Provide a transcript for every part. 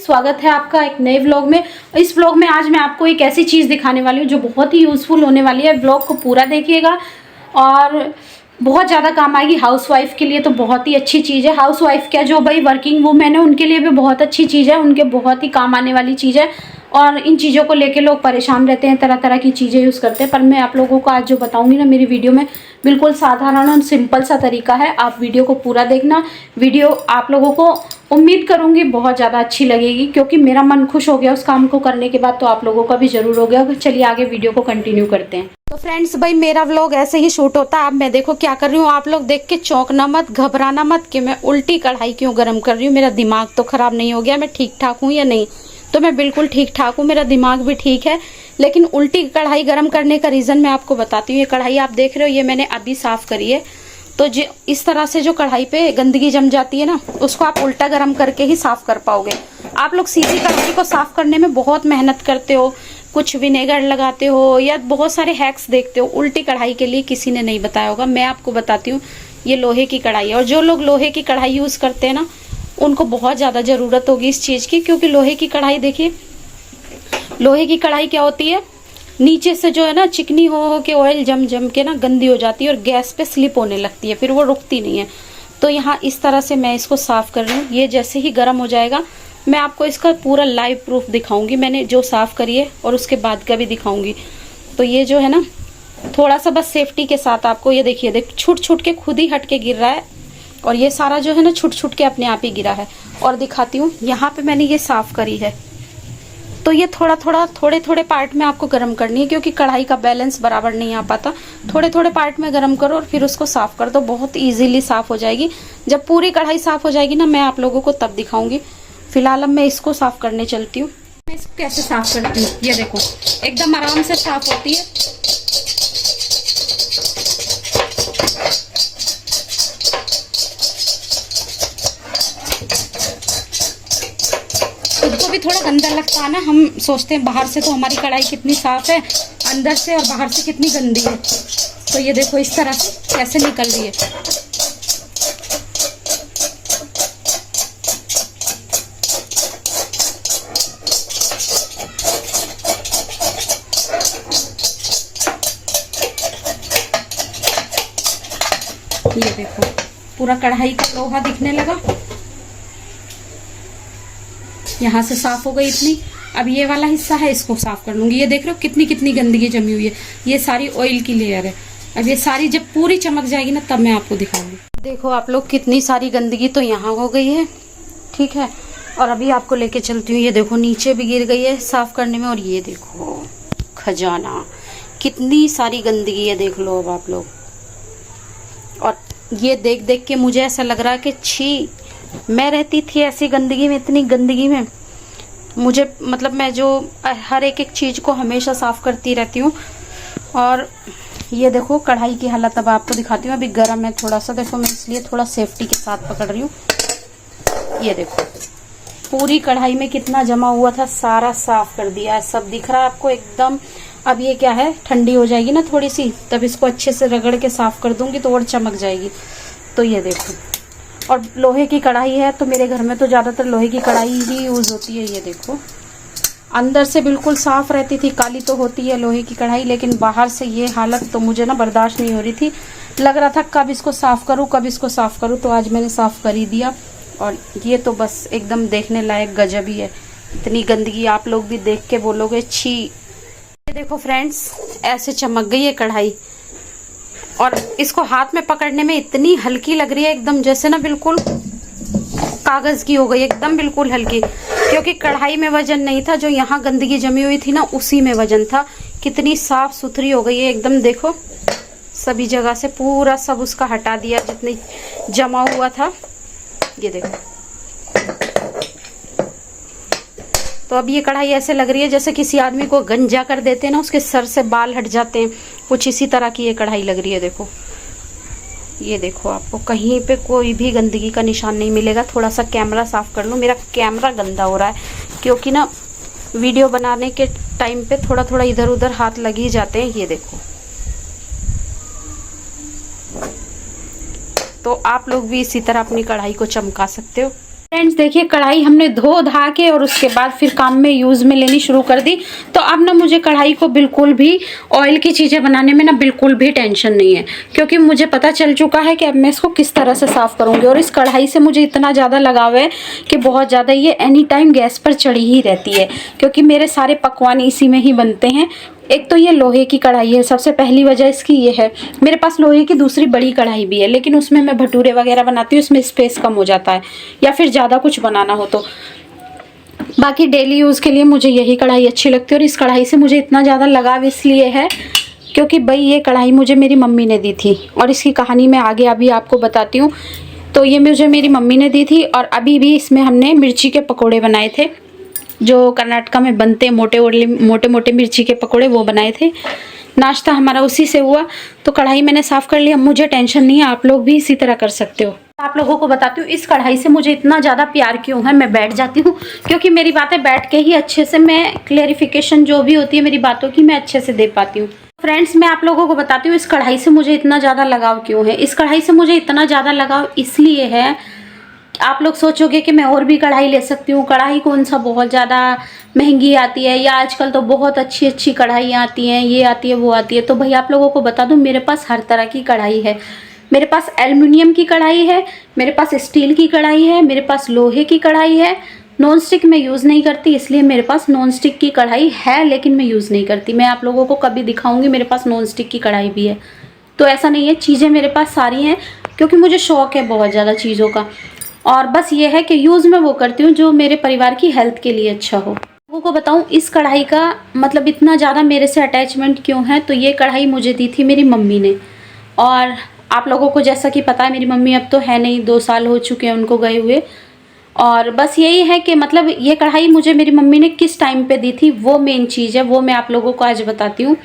स्वागत है आपका एक नए व्लॉग में। इस व्लॉग में आज मैं आपको एक ऐसी चीज़ दिखाने वाली हूँ जो बहुत ही यूज़फुल होने वाली है। व्लॉग को पूरा देखिएगा और बहुत ज़्यादा काम आएगी। हाउसवाइफ के लिए तो बहुत ही अच्छी चीज़ है। हाउसवाइफ क्या, जो भाई वर्किंग वूमेन है उनके लिए भी बहुत अच्छी चीज़ है, उनके बहुत ही काम आने वाली चीज़ है। और इन चीज़ों को लेके लोग परेशान रहते हैं, तरह तरह की चीज़ें यूज़ करते हैं, पर मैं आप लोगों को आज जो बताऊंगी ना मेरी वीडियो में, बिल्कुल साधारण और सिंपल सा तरीका है। आप वीडियो को पूरा देखना। वीडियो आप लोगों को उम्मीद करूंगी बहुत ज़्यादा अच्छी लगेगी, क्योंकि मेरा मन खुश हो गया उस काम को करने के बाद, तो आप लोगों का भी ज़रूर हो गया। चलिए आगे वीडियो को कंटिन्यू करते हैं। तो फ्रेंड्स भाई, मेरा व्लॉग ऐसे ही शूट होता है। अब मैं देखो क्या कर रही हूँ, आप लोग देख के चौंकना मत, घबराना मत कि मैं उल्टी कढ़ाई क्यों गर्म कर रही हूँ। मेरा दिमाग तो खराब नहीं हो गया, मैं ठीक ठाक हूँ या नहीं? तो मैं बिल्कुल ठीक ठाक हूँ, मेरा दिमाग भी ठीक है। लेकिन उल्टी कढ़ाई गर्म करने का रीज़न मैं आपको बताती हूँ। ये कढ़ाई आप देख रहे हो, ये मैंने अभी साफ़ करी है। तो जो इस तरह से जो कढ़ाई पे गंदगी जम जाती है ना, उसको आप उल्टा गर्म करके ही साफ़ कर पाओगे। आप लोग सीधी कढ़ाई को साफ़ करने में बहुत मेहनत करते हो, कुछ विनेगर लगाते हो या बहुत सारे हैक्स देखते हो। उल्टी कढ़ाई के लिए किसी ने नहीं बताया होगा, मैं आपको बताती हूँ। ये लोहे की कढ़ाई है, और जो लोग लोहे की कढ़ाई यूज़ करते हैं ना, उनको बहुत ज़्यादा ज़रूरत होगी इस चीज़ की। क्योंकि लोहे की कढ़ाई, देखिए लोहे की कढ़ाई क्या होती है, नीचे से जो है ना चिकनी हो के ऑयल जम जम के ना गंदी हो जाती है और गैस पे स्लिप होने लगती है, फिर वो रुकती नहीं है। तो यहाँ इस तरह से मैं इसको साफ़ कर रही हूँ। ये जैसे ही गर्म हो जाएगा, मैं आपको इसका पूरा लाइव प्रूफ दिखाऊंगी। मैंने जो साफ़ करी है और उसके बाद का भी दिखाऊंगी। तो ये जो है ना, थोड़ा सा बस सेफ्टी के साथ आपको, ये देखिए, देख छूट छूट के खुद ही हट के गिर रहा है, और ये सारा जो है ना छूट छूट के अपने आप ही गिरा है। और दिखाती हूँ, यहाँ पे मैंने ये साफ़ करी है। तो ये थोड़ा थोड़ा थोड़े थोड़े पार्ट में आपको गर्म करनी है, क्योंकि कढ़ाई का बैलेंस बराबर नहीं आ पाता। थोड़े थोड़े पार्ट में गर्म करो और फिर उसको साफ़ कर दो, बहुत इजीली साफ़ हो जाएगी। जब पूरी कढ़ाई साफ़ हो जाएगी ना, मैं आप लोगों को तब दिखाऊंगी। फिलहाल अब मैं इसको साफ़ करने चलती हूँ। मैं इसको कैसे साफ़ करती हूँ, ये देखो, एकदम आराम से साफ़ होती है। खुद को भी थोड़ा गंदा लगता है ना, हम सोचते हैं बाहर से तो हमारी कढ़ाई कितनी साफ है, अंदर से और बाहर से कितनी गंदी है। तो ये देखो इस तरह से कैसे निकल रही है। ये देखो पूरा कढ़ाई का लोहा दिखने लगा, यहाँ से साफ हो गई इतनी। अब ये वाला हिस्सा है, इसको साफ कर लूंगी। ये देख रहे हो कितनी कितनी गंदगी जमी हुई है, ये सारी ऑयल की लेयर है। अब ये सारी जब पूरी चमक जाएगी ना, तब मैं आपको दिखाऊंगी। देखो आप लोग, कितनी सारी गंदगी तो यहाँ हो गई है, ठीक है। और अभी आपको लेके चलती हूँ। ये देखो नीचे भी गिर गई है साफ करने में, और ये देखो खजाना, कितनी सारी गंदगी है, देख लो अब आप लोग। और ये देख देख के मुझे ऐसा लग रहा है कि छी, मैं रहती थी ऐसी गंदगी में, इतनी गंदगी में। मुझे मतलब मैं जो हर एक चीज़ को हमेशा साफ़ करती रहती हूँ। और ये देखो कढ़ाई की हालत अब आपको दिखाती हूँ। अभी गर्म है थोड़ा सा, देखो मैं इसलिए थोड़ा सेफ्टी के साथ पकड़ रही हूँ। ये देखो पूरी कढ़ाई में कितना जमा हुआ था, सारा साफ कर दिया है, सब दिख रहा है आपको एकदम। अब ये क्या है, ठंडी हो जाएगी ना थोड़ी सी, तब इसको अच्छे से रगड़ के साफ कर दूंगी तो और चमक जाएगी। तो ये देखो, और लोहे की कढ़ाई है, तो मेरे घर में तो ज़्यादातर लोहे की कढ़ाई ही यूज़ होती है। ये देखो अंदर से बिल्कुल साफ़ रहती थी, काली तो होती है लोहे की कढ़ाई, लेकिन बाहर से ये हालत तो मुझे ना बर्दाश्त नहीं हो रही थी। लग रहा था कब इसको साफ़ करूँ, कब इसको साफ़ करूँ। तो आज मैंने साफ़ कर ही दिया। और ये तो बस एकदम देखने लायक गजब ही है, इतनी गंदगी। आप लोग भी देख के बोलोगे छी। ये देखो फ्रेंड्स, ऐसे चमक गई है कढ़ाई, और इसको हाथ में पकड़ने में इतनी हल्की लग रही है, एकदम जैसे ना बिल्कुल कागज की हो गई, एकदम बिल्कुल हल्की। क्योंकि कढ़ाई में वजन नहीं था, जो यहाँ गंदगी जमी हुई थी ना, उसी में वजन था। कितनी साफ सुथरी हो गई है एकदम, देखो सभी जगह से पूरा सब उसका हटा दिया जितनी जमा हुआ था। ये देखो, तो अब ये कढ़ाई ऐसे लग रही है जैसे किसी आदमी को गंजा कर देते हैं ना, उसके सर से बाल हट जाते हैं, कुछ इसी तरह की ये कढ़ाई लग रही है। देखो ये देखो, आपको कहीं पे कोई भी गंदगी का निशान नहीं मिलेगा। थोड़ा सा कैमरा साफ कर लूँ, मेरा कैमरा गंदा हो रहा है, क्योंकि ना वीडियो बनाने के टाइम पे थोड़ा थोड़ा इधर उधर हाथ लग ही जाते हैं। ये देखो, तो आप लोग भी इसी तरह अपनी कढ़ाई को चमका सकते हो। फ्रेंड्स देखिए कढ़ाई हमने धो धा के और उसके बाद फिर काम में यूज़ में लेनी शुरू कर दी। तो अब ना मुझे कढ़ाई को बिल्कुल भी ऑयल की चीज़ें बनाने में ना बिल्कुल भी टेंशन नहीं है, क्योंकि मुझे पता चल चुका है कि अब मैं इसको किस तरह से साफ़ करूँगी। और इस कढ़ाई से मुझे इतना ज़्यादा लगाव है कि बहुत ज़्यादा ये एनी टाइम गैस पर चढ़ी ही रहती है, क्योंकि मेरे सारे पकवान इसी में ही बनते हैं। एक तो ये लोहे की कढ़ाई है, सबसे पहली वजह इसकी ये है। मेरे पास लोहे की दूसरी बड़ी कढ़ाई भी है, लेकिन उसमें मैं भटूरे वगैरह बनाती हूँ, उसमें स्पेस कम हो जाता है या फिर ज़्यादा कुछ बनाना हो तो। बाकी डेली यूज़ के लिए मुझे यही कढ़ाई अच्छी लगती है। और इस कढ़ाई से मुझे इतना ज़्यादा लगाव इसलिए है क्योंकि भाई ये कढ़ाई मुझे मेरी मम्मी ने दी थी, और इसकी कहानी मैं आगे अभी आपको बताती हूँ। तो ये मुझे मेरी मम्मी ने दी थी, और अभी भी इसमें हमने मिर्ची के पकौड़े बनाए थे, जो कर्नाटका में बनते हैं, मोटे मोटे मिर्ची के पकोड़े, वो बनाए थे। नाश्ता हमारा उसी से हुआ। तो कढ़ाई मैंने साफ़ कर लिया, मुझे टेंशन नहीं है, आप लोग भी इसी तरह कर सकते हो। आप लोगों को बताती हूँ इस कढ़ाई से मुझे इतना ज़्यादा प्यार क्यों है। मैं बैठ जाती हूँ क्योंकि मेरी बातें बैठ के ही अच्छे से, मैं क्लेरिफिकेशन जो भी होती है मेरी बातों की, मैं अच्छे से दे पाती हूँ। फ्रेंड्स मैं आप लोगों को बताती हूँ इस कढ़ाई से मुझे इतना ज़्यादा लगाव क्यों है। इस कढ़ाई से मुझे इतना ज़्यादा लगाव इसलिए है, आप लोग सोचोगे कि मैं और भी कढ़ाई ले सकती हूँ, कढ़ाई कौन सा बहुत ज़्यादा महंगी आती है, या आजकल तो बहुत अच्छी अच्छी कढ़ाई आती हैं, ये आती है वो आती है। तो भाई आप लोगों को बता दूँ मेरे पास हर तरह की कढ़ाई है। मेरे पास एल्युमिनियम की कढ़ाई है, मेरे पास स्टील की कढ़ाई है, मेरे पास लोहे की कढ़ाई है। नॉन स्टिक मैं यूज़ नहीं करती, इसलिए मेरे पास नॉन स्टिक की कढ़ाई है, लेकिन मैं यूज़ नहीं करती। मैं आप लोगों को कभी दिखाऊंगी मेरे पास नॉन स्टिक की कढ़ाई भी है। तो ऐसा नहीं है, चीज़ें मेरे पास सारी हैं, क्योंकि मुझे शौक़ है बहुत ज़्यादा चीज़ों का। और बस ये है कि यूज़ मैं वो करती हूँ जो मेरे परिवार की हेल्थ के लिए अच्छा हो। लोगों को बताऊँ इस कढ़ाई का मतलब इतना ज़्यादा मेरे से अटैचमेंट क्यों है। तो ये कढ़ाई मुझे दी थी मेरी मम्मी ने, और आप लोगों को जैसा कि पता है मेरी मम्मी अब तो है नहीं, 2 साल हो चुके हैं उनको गए हुए। और बस यही है कि मतलब ये कढ़ाई मुझे मेरी मम्मी ने किस टाइम पे दी थी, वो मेन चीज़ है, वो मैं आप लोगों को आज बताती हूँ।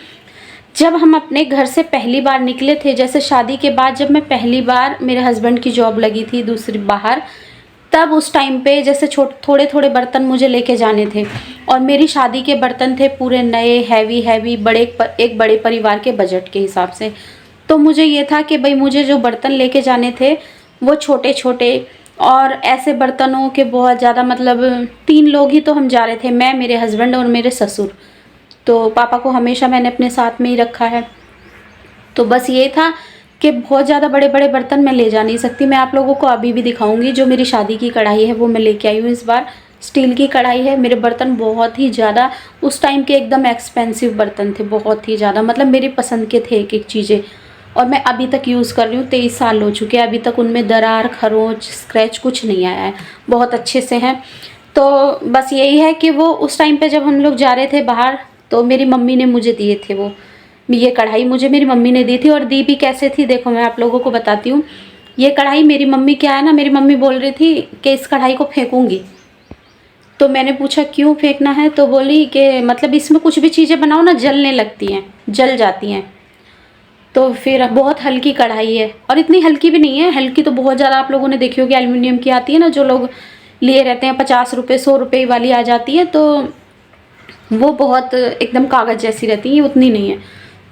जब हम अपने घर से पहली बार निकले थे, जैसे शादी के बाद जब मैं पहली बार, मेरे हस्बैंड की जॉब लगी थी दूसरी बाहर, तब उस टाइम पे जैसे थोड़े थोड़े बर्तन मुझे लेके जाने थे, और मेरी शादी के बर्तन थे पूरे नए हैवी बड़े, एक बड़े परिवार के बजट के हिसाब से। तो मुझे ये था कि भाई मुझे जो बर्तन लेके जाने थे वो छोटे छोटे, और ऐसे बर्तनों के बहुत ज़्यादा, मतलब 3 लोग ही तो हम जा रहे थे, मैं, मेरे हस्बैंड और मेरे ससुर। तो पापा को हमेशा मैंने अपने साथ में ही रखा है। तो बस ये था कि बहुत ज़्यादा बड़े बड़े बर्तन मैं ले जा नहीं सकती। मैं आप लोगों को अभी भी दिखाऊंगी जो मेरी शादी की कढ़ाई है, वो मैं लेके आई हूँ इस बार। स्टील की कढ़ाई है। मेरे बर्तन बहुत ही ज़्यादा उस टाइम के एकदम एक्सपेंसिव बर्तन थे, बहुत ही ज़्यादा, मतलब मेरी पसंद के थे एक एक चीज़ें। और मैं अभी तक यूज़ कर रही हूँ, 23 साल हो चुके हैं, अभी तक उनमें दरार, खरोंच, स्क्रैच कुछ नहीं आया है, बहुत अच्छे से हैं। तो बस यही है कि वो उस टाइम पे जब हम लोग जा रहे थे बाहर, तो मेरी मम्मी ने मुझे दिए थे वो, ये कढ़ाई मुझे मेरी मम्मी ने दी थी। और दी भी कैसे थी देखो, मैं आप लोगों को बताती हूँ। ये कढ़ाई मेरी मम्मी, क्या है ना, मेरी मम्मी बोल रही थी कि इस कढ़ाई को फेंकूंगी। तो मैंने पूछा क्यों फेंकना है, तो बोली कि मतलब इसमें कुछ भी चीज़ें बनाओ ना जलने लगती हैं, जल जाती हैं। तो फिर बहुत हल्की कढ़ाई है, और इतनी हल्की भी नहीं है, हल्की तो बहुत ज़्यादा आप लोगों ने देखी होगी, एल्युमिनियम की आती है ना, जो लोग लिए रहते हैं 50 रुपये 100 रुपये वाली आ जाती है, तो वो बहुत एकदम कागज़ जैसी रहती है, उतनी नहीं है।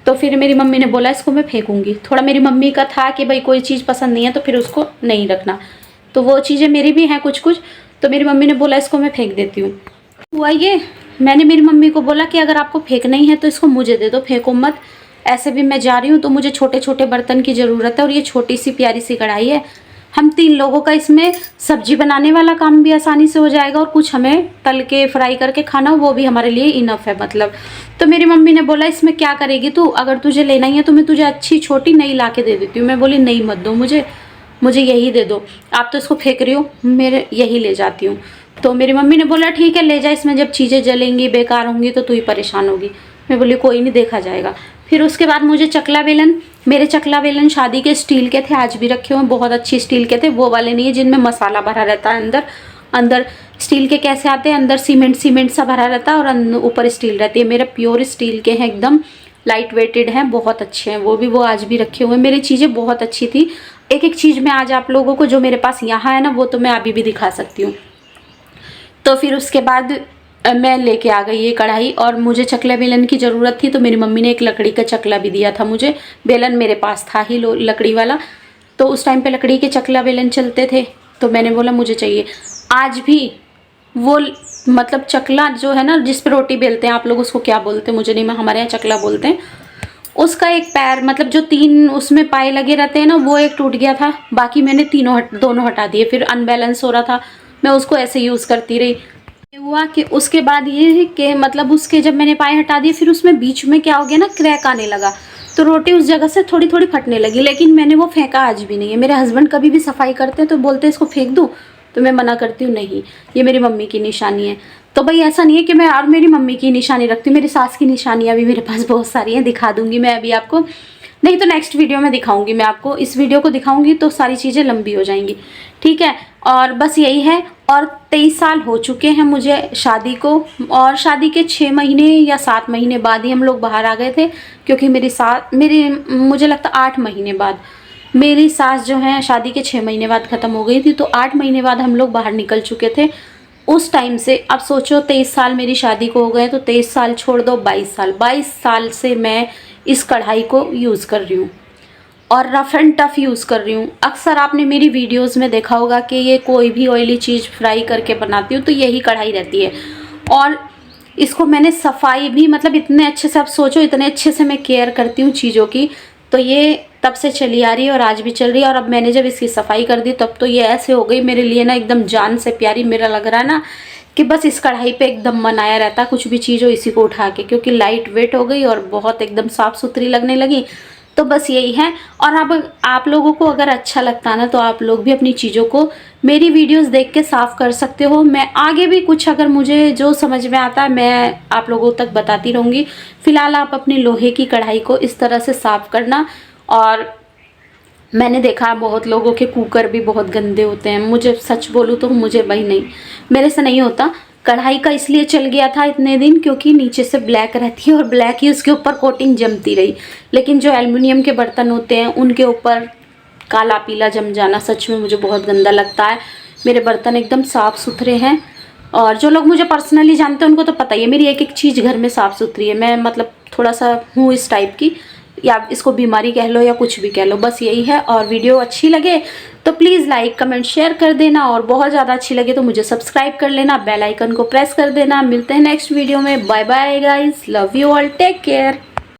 तो फिर मेरी मम्मी ने बोला इसको मैं फेंकूंगी। थोड़ा मेरी मम्मी का था कि भाई कोई चीज़ पसंद नहीं है तो फिर उसको नहीं रखना, तो वो चीज़ें मेरी भी हैं कुछ कुछ, तो मेरी मम्मी ने बोला इसको मैं फेंक देती हूँ। हुआ ये, मैंने मेरी मम्मी को बोला कि अगर आपको फेंकना ही है तो इसको मुझे दे दो, फेंको मत, ऐसे भी मैं जा रही हूँ तो मुझे छोटे छोटे बर्तन की ज़रूरत है। और ये छोटी सी प्यारी सी कढ़ाई है, हम 3 लोगों का इसमें सब्जी बनाने वाला काम भी आसानी से हो जाएगा, और कुछ हमें तल के फ्राई करके खाना वो भी हमारे लिए इनफ है मतलब। तो मेरी मम्मी ने बोला इसमें क्या करेगी तू, अगर तुझे लेना ही है तो मैं तुझे अच्छी छोटी नई ला के दे देती हूँ। मैं बोली नहीं मत दो मुझे यही दे दो, आप तो इसको फेंक रही हो, मेरे यही ले जाती हूँ। तो मेरी मम्मी ने बोला ठीक है ले जा, इसमें जब चीज़ें जलेंगी बेकार होंगी तो तू ही परेशान होगी। मैं बोली कोई नहीं, देखा जाएगा। फिर उसके बाद मुझे चकला बेलन, मेरे चकला बेलन शादी के स्टील के थे, आज भी रखे हुए, बहुत अच्छी स्टील के थे, वो वाले नहीं है जिनमें मसाला भरा रहता है अंदर स्टील के कैसे आते हैं, अंदर सीमेंट सा भरा रहता है और ऊपर स्टील रहती है। मेरे प्योर स्टील के हैं, एकदम लाइट वेटेड हैं, बहुत अच्छे हैं वो भी, वो आज भी रखे हुए। मेरी चीज़ें बहुत अच्छी थी, एक एक चीज़ मैं आज आप लोगों को जो मेरे पास यहाँ है ना वो तो मैं अभी भी दिखा सकती हूँ। तो फिर उसके बाद मैं लेके आ गई ये कढ़ाई, और मुझे चकला बेलन की ज़रूरत थी तो मेरी मम्मी ने एक लकड़ी का चकला भी दिया था मुझे, बेलन मेरे पास था ही लकड़ी वाला। तो उस टाइम पे लकड़ी के चकला बेलन चलते थे, तो मैंने बोला मुझे चाहिए। आज भी वो मतलब चकला जो है ना, जिस पे रोटी बेलते हैं, आप लोग उसको क्या बोलते हैं मुझे नहीं, हमारे यहाँ चकला बोलते हैं, उसका एक पैर मतलब जो 3 उसमें पाए लगे रहते हैं ना, वो एक टूट गया था। बाकी मैंने दोनों हटा दिए। फिर अनबैलेंस हो रहा था, मैं उसको ऐसे यूज़ करती रही। हुआ कि उसके बाद ये है कि मतलब उसके जब मैंने पाए हटा दिए, फिर उसमें बीच में क्या हो गया ना, क्रैक आने लगा, तो रोटी उस जगह से थोड़ी थोड़ी फटने लगी। लेकिन मैंने वो फेंका आज भी नहीं है। मेरे हस्बैंड कभी भी सफाई करते हैं तो बोलते हैं इसको फेंक दूँ, तो मैं मना करती हूँ, नहीं ये मेरी मम्मी की निशानी है। तो भाई ऐसा नहीं है कि मैं और मेरी मम्मी की निशानी रखती हूँ, मेरी सास की निशानियाँ भी मेरे पास बहुत सारी हैं, दिखा दूंगी मैं अभी आपको, नहीं तो नेक्स्ट वीडियो में दिखाऊंगी मैं आपको। इस वीडियो को दिखाऊंगी तो सारी चीज़ें लंबी हो जाएंगी, ठीक है। और बस यही है। और 23 साल हो चुके हैं मुझे शादी को, और शादी के 6 महीने या 7 महीने बाद ही हम लोग बाहर आ गए थे, क्योंकि मुझे लगता 8 महीने बाद मेरी सास जो है शादी के 6 महीने बाद ख़त्म हो गई थी, तो 8 महीने बाद हम लोग बाहर निकल चुके थे। उस टाइम से अब सोचो 23 साल मेरी शादी को हो गए, तो 23 साल छोड़ दो, 22 साल से मैं इस कढ़ाई को यूज़ कर रही हूँ और रफ़ एंड टफ़ यूज़ कर रही हूँ। अक्सर आपने मेरी वीडियोस में देखा होगा कि ये कोई भी ऑयली चीज़ फ्राई करके बनाती हूँ तो यही कढ़ाई रहती है। और इसको मैंने सफाई भी मतलब इतने अच्छे से, आप सोचो इतने अच्छे से मैं केयर करती हूँ चीज़ों की, तो ये तब से चली आ रही है और आज भी चल रही है। और अब मैंने जब इसकी सफाई कर दी तब तो ये ऐसे हो गई मेरे लिए ना, एकदम जान से प्यारी। मेरा लग रहा है ना कि बस इस कढ़ाई पे एकदम मन आया रहता, कुछ भी चीज़ हो इसी को उठा के, क्योंकि लाइट वेट हो गई और बहुत एकदम साफ़ सुथरी लगने लगी। तो बस यही है। और अब आप लोगों को अगर अच्छा लगता है ना, तो आप लोग भी अपनी चीज़ों को मेरी वीडियोस देख के साफ़ कर सकते हो। मैं आगे भी कुछ अगर मुझे जो समझ में आता है मैं आप लोगों तक बताती रहूँगी। फ़िलहाल आप अपनी लोहे की कढ़ाई को इस तरह से साफ़ करना। और मैंने देखा है बहुत लोगों के कुकर भी बहुत गंदे होते हैं, मुझे सच बोलूँ तो मुझे भाई नहीं, मेरे से नहीं होता। कढ़ाई का इसलिए चल गया था इतने दिन क्योंकि नीचे से ब्लैक रहती है और ब्लैक ही उसके ऊपर कोटिंग जमती रही। लेकिन जो एल्युमिनियम के बर्तन होते हैं उनके ऊपर काला पीला जम जाना सच में मुझे बहुत गंदा लगता है। मेरे बर्तन एकदम साफ़ सुथरे हैं, और जो लोग मुझे पर्सनली जानते हैं उनको तो पता ही है मेरी एक एक चीज़ घर में साफ़ सुथरी है। मैं मतलब थोड़ा सा हूँ इस टाइप की, या इसको बीमारी कह लो या कुछ भी कह लो, बस यही है। और वीडियो अच्छी लगे तो प्लीज़ लाइक कमेंट शेयर कर देना, और बहुत ज़्यादा अच्छी लगे तो मुझे सब्सक्राइब कर लेना, बेल आइकन को प्रेस कर देना। मिलते हैं नेक्स्ट वीडियो में। Bye bye guys, love you all, take care.